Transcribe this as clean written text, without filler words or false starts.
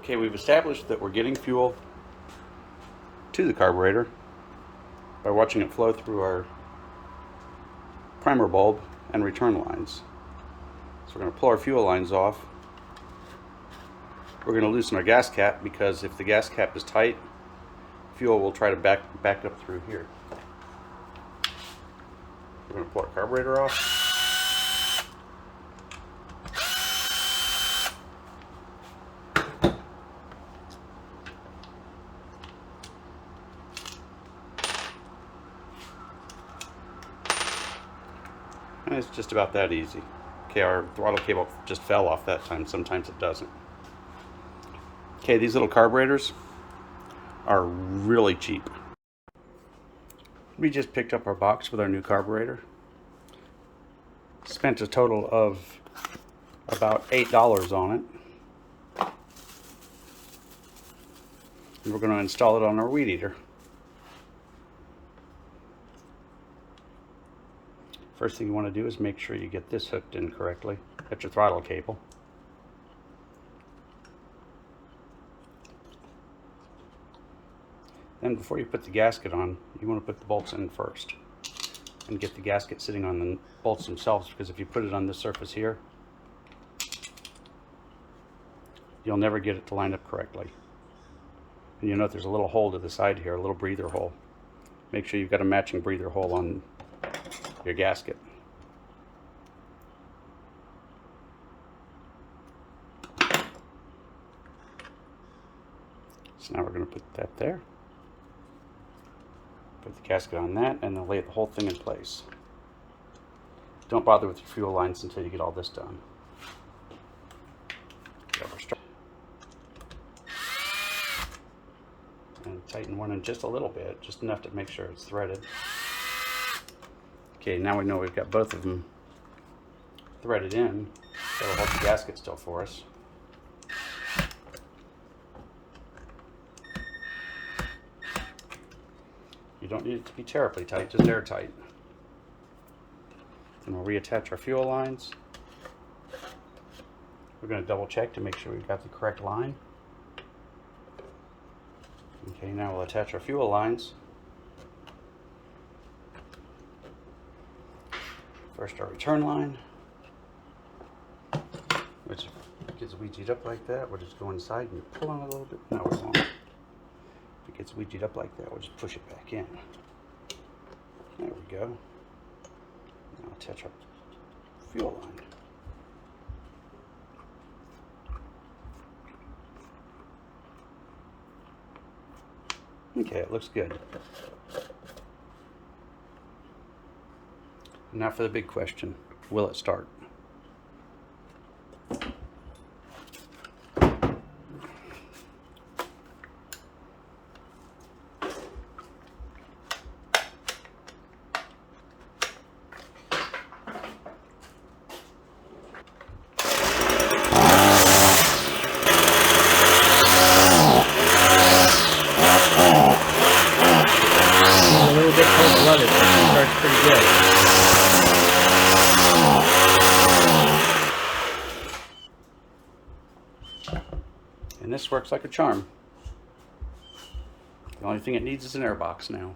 Okay, we've established that we're getting fuel to the carburetor by watching it flow through our primer bulb and return lines. So we're going to pull our fuel lines off. We're going to loosen our gas cap because if the gas cap is tight, fuel will try to back up through here. We're going to pull our carburetor off. And it's just about that easy. Okay, our throttle cable just fell off that time. Sometimes it doesn't. Okay, these little carburetors are really cheap. We just picked up our box with our new carburetor. Spent a total of about $8 on it. And we're going to install it on our weed eater. First thing you want to do is make sure you get this hooked in correctly. That's your throttle cable. Then before you put the gasket on, you want to put the bolts in first and get the gasket sitting on the bolts themselves, because if you put it on this surface here, you'll never get it to line up correctly. And you know there's a little hole to the side here, a little breather hole. Make sure you've got a matching breather hole on your gasket. So now we're going to put that there. Put the gasket on that and then lay the whole thing in place. Don't bother with your fuel lines until you get all this done. And tighten one in just a little bit, just enough to make sure it's threaded. Okay, now we know we've got both of them threaded in. That'll hold the gasket still for us. You don't need it to be terribly tight, just airtight. And we'll reattach our fuel lines. We're going to double check to make sure we've got the correct line. Okay, now we'll attach our fuel lines. First our return line, which gets wedged up like that. We'll just go inside and pull on it a little bit. No, we won't. If it gets wedged up like that, we'll just push it back in. There we go. Now attach our fuel line. Okay, it looks good. Now for the big question, will it start? A little bit cold-blooded, but it starts pretty good. And this works like a charm. The only thing it needs is an air box now.